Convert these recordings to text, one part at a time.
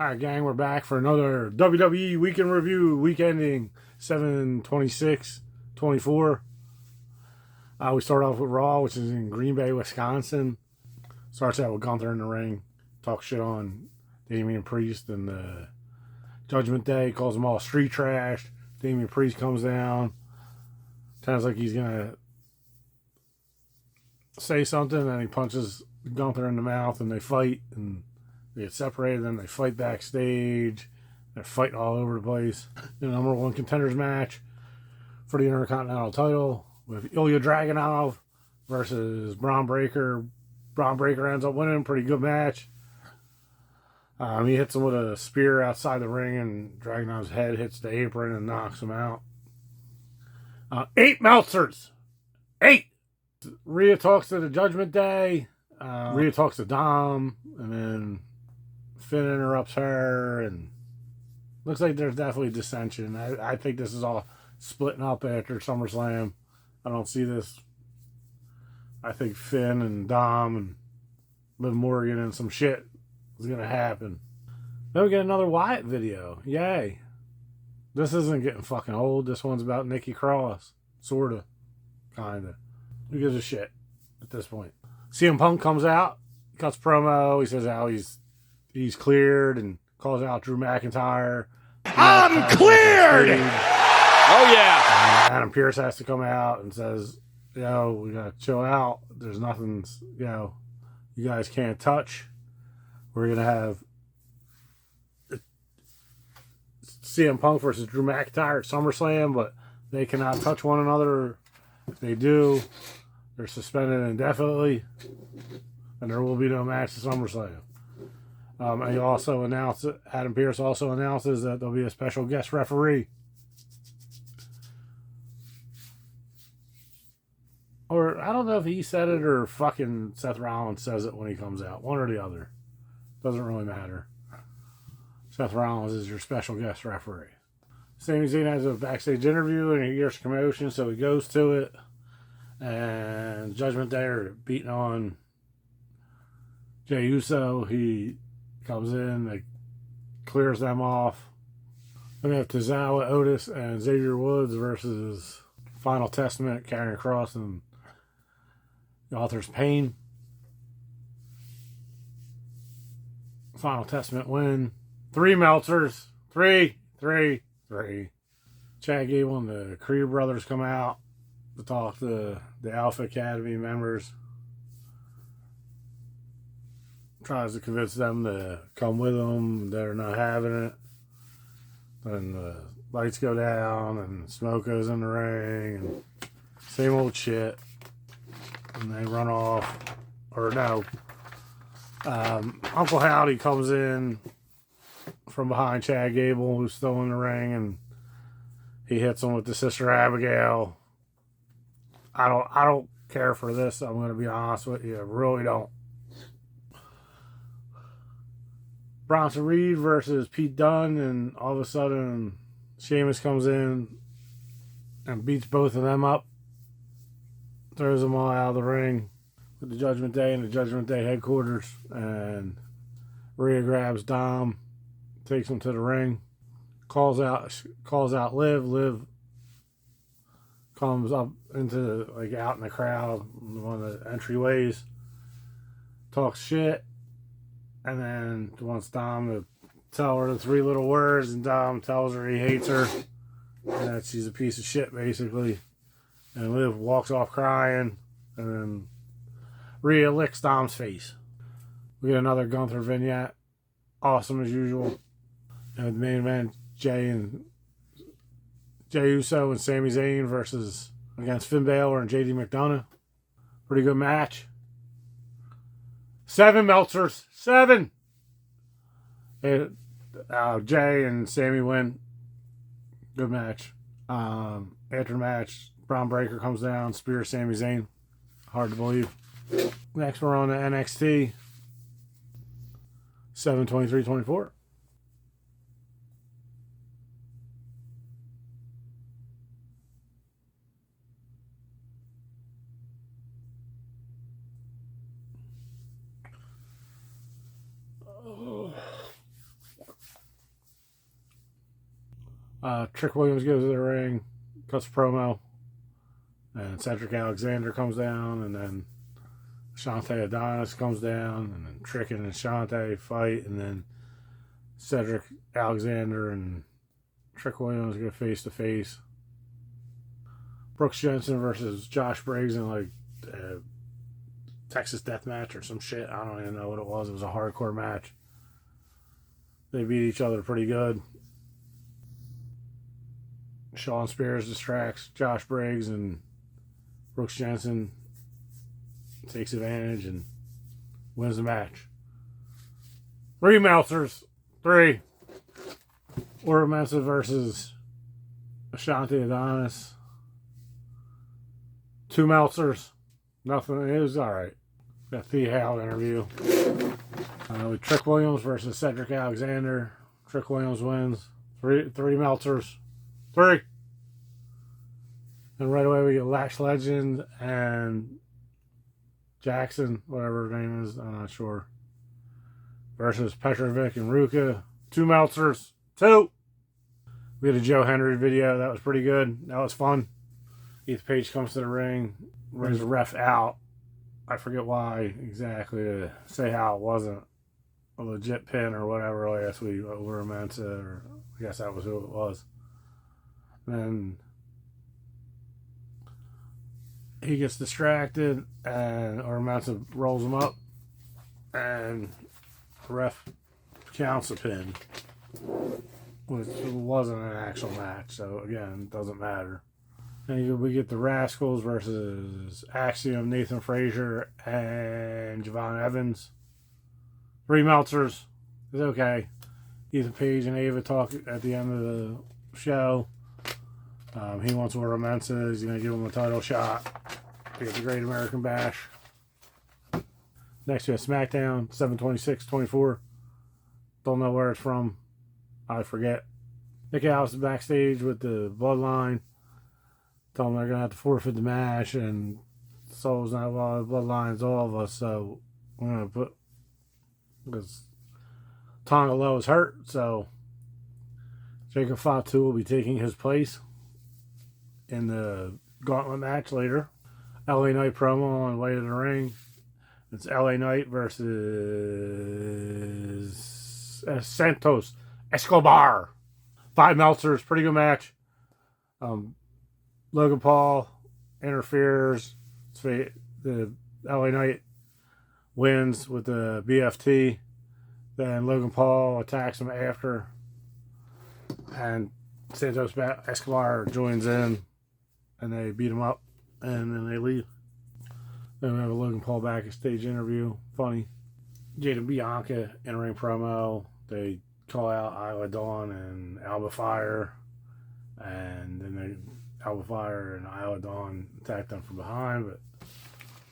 All right, gang, we're back for another WWE Weekend Review, week ending 7/26/24. We start off with Raw, which is in Green Bay, Wisconsin. Starts out with Gunther in the ring, talks shit on Damian Priest and Judgment Day, calls them all street trash. Damian Priest comes down, sounds like he's going to say something, and he punches Gunther in the mouth, and they fight, and they get separated, then they fight backstage. They're fighting all over the place. The number one contenders match for the Intercontinental title with Ilya Dragunov versus Braun Breaker. Braun Breaker ends up winning. Pretty good match. He hits him with a spear outside the ring, and Dragunov's head hits the apron and knocks him out. 8 Meltzers. 8. Rhea talks to the Judgment Day. Rhea talks to Dom, and then Finn interrupts her, and looks like there's definitely dissension. I think this is all splitting up after SummerSlam. I don't see this. I think Finn and Dom and Liv Morgan and some shit is going to happen. Then we get another Wyatt video. Yay. This isn't getting fucking old. This one's about Nikki Cross. Sorta. Kinda. Who gives a shit at this point? CM Punk comes out, cuts promo. He says how he's cleared and calls out Drew McIntyre. I'm cleared! Oh, yeah. And Adam Pearce has to come out and says, yo, we got to chill out. There's nothing, you guys can't touch. We're going to have CM Punk versus Drew McIntyre at SummerSlam, but they cannot touch one another. If they do, they're suspended indefinitely, and there will be no match at SummerSlam. And he also announced, Adam Pearce also announces that there'll be a special guest referee. Or, I don't know if he said it or fucking Seth Rollins says it when he comes out. One or the other. Doesn't really matter. Seth Rollins is your special guest referee. Sami Zayn has a backstage interview and he hears commotion, so he goes to it. And Judgment Day are beating on Jey Uso. He comes in, like, clears them off. Then we have Tozawa, Otis, and Xavier Woods versus Final Testament, Karrion Kross, and the Author's Pain. Final Testament win. 3 Meltzers. 3. Chad Gable and the Creed brothers come out to talk to the Alpha Academy members. Tries to convince them to come with them. They're not having it. Then the lights go down and smoke goes in the ring and same old shit. And they run off. Or no. Uncle Howdy comes in from behind Chad Gable, who's still in the ring, and he hits him with the Sister Abigail. I don't care for this. I'm going to be honest with you. I really don't. Bronson Reed versus Pete Dunne, and all of a sudden Sheamus comes in and beats both of them up. Throws them all out of the ring with the Judgment Day and the Judgment Day headquarters. And Rhea grabs Dom, takes him to the ring, calls out Liv. Liv comes up into, like, out in the crowd, one of the entryways, talks shit, and then wants Dom to tell her the 3 little words, and Dom tells her he hates her, and that she's a piece of shit, basically. And Liv walks off crying, and then Rhea licks Dom's face. We get another Gunther vignette. Awesome as usual. And the main event, Jey Uso and Sami Zayn versus against Finn Balor and JD McDonough. Pretty good match. 7 Meltzers. 7! Jey and Sami win. Good match. After the match, Braun Breaker comes down, spears Sami Zayn. Hard to believe. Next, we're on to NXT. 7/23/24. Trick Williams goes to the ring, cuts a promo, and Cedric Alexander comes down, and then Shantae Adonis comes down, and then Trick and Shantae fight, and then Cedric Alexander and Trick Williams go face to face. Brooks Jensen versus Josh Briggs in like Texas Death Match or some shit. I don't even know what it was. It was a hardcore match. They beat each other pretty good. Shawn Spears distracts Josh Briggs, and Brooks Jensen takes advantage and wins the match. 3 Meltzers. 3. Ora Mensah versus Ashanti Adonis. 2 Meltzers. Nothing. It was alright. Got the Howell interview. With Trick Williams versus Cedric Alexander. Trick Williams wins. 3 Meltzers. 3. And right away we get Lash Legend and Jackson, whatever her name is, I'm not sure, versus Petrovic and Ruka. 2 Meltzers. 2. We had a Joe Henry video. That was pretty good. That was fun. Ethan Page comes to the ring, brings the ref out. I forget why exactly, to say how it wasn't a legit pin or whatever last week over Mensah, or I guess that was who it was. Then he gets distracted, and Mensah rolls him up, and the ref counts a pin, which wasn't an actual match, so again, it doesn't matter. And we get the Rascals versus Axiom, Nathan Frazier, and Javon Evans. 3 Meltzers. It's okay. Ethan Page and Ava talk at the end of the show. He wants Ora Mensah. He's going to give him a title shot. We get the Great American Bash. Next we have SmackDown, 7/26/24. Don't know where it's from. I forget. Nick Aldis is backstage with the Bloodline. Tell them they're going to have to forfeit the match, and Soul's not well, Bloodline's all of us, so we're going to put, because Tonga Low is hurt, so Jacob Fatu will be taking his place in the gauntlet match later. LA Knight promo on the way to the ring. It's LA Knight versus Santos Escobar. 5 Meltzers, pretty good match. Logan Paul interferes. The LA Knight wins with the BFT. Then Logan Paul attacks him after, and Santos Escobar joins in, and they beat him up, and then they leave. Then we have a Logan Paul backstage interview. Funny. Jada Bianca in-ring promo. They call out Isla Dawn and Alba Fire, and then Alba Fire and Isla Dawn attack them from behind, but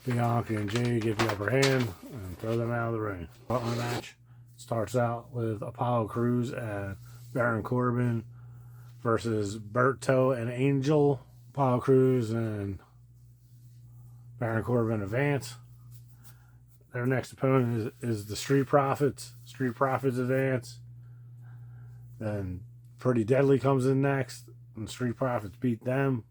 Bianca and Jay get the upper hand and throw them out of the ring. The match starts out with Apollo Crews and Baron Corbin versus Berto and Angel. Apollo Crews and Baron Corbin advance. Their next opponent is the Street Profits. Street Profits advance. Then Pretty Deadly comes in next, and Street Profits beat them.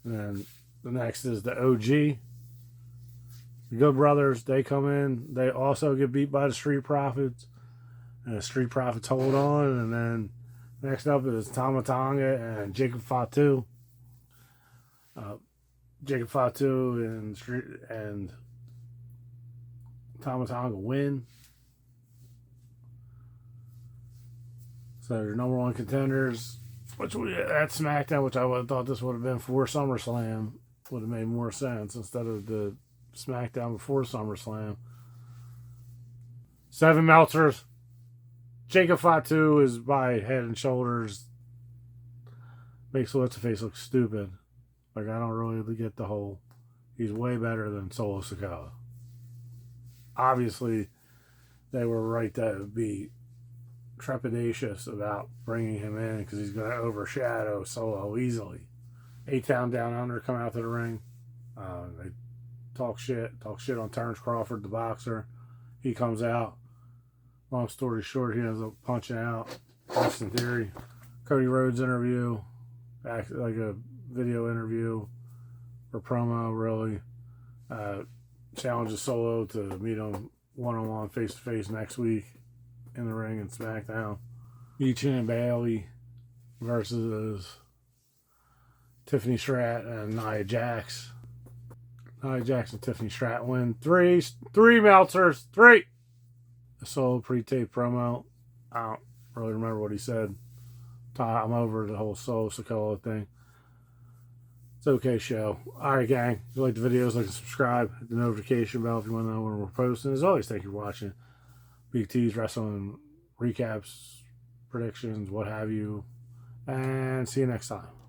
And then the next is the OG. The Good Brothers, they come in. They also get beat by the Street Profits. And the Street Profits hold on. And then next up is Tama Tonga and Jacob Fatu. Jacob Fatu and Tama Tonga win. So they're number 1 contenders. At SmackDown, which I would have thought this would have been for SummerSlam, would have made more sense instead of the SmackDown before SummerSlam. 7 Meltzers. Jacob Fatu is by head and shoulders. Makes What's-Face look stupid. Like, I don't really get the whole. He's way better than Solo Sikoa. Obviously, they were right to be trepidatious about bringing him in because he's going to overshadow Solo easily. A-Town Down Under come out to the ring. They talk shit on Terrence Crawford, the boxer. He comes out. Long story short, he ends up punching out Austin Theory. Cody Rhodes interview, like a video interview or promo, really. Challenges Solo to meet him one-on-one, face-to-face next week in the ring in SmackDown. Michin and Bailey versus Tiffany Stratton and Nia Jax. Nia Jax and Tiffany Stratton win. Three Meltzers. 3. A Solo pre-tape promo. I don't really remember what he said. I'm over the whole Solo Sikoa thing. It's okay show. Alright, gang. If you like the videos, like and subscribe. Hit the notification bell if you want to know when we're posting. As always, thank you for watching. Big T's wrestling recaps, predictions, what have you. And see you next time.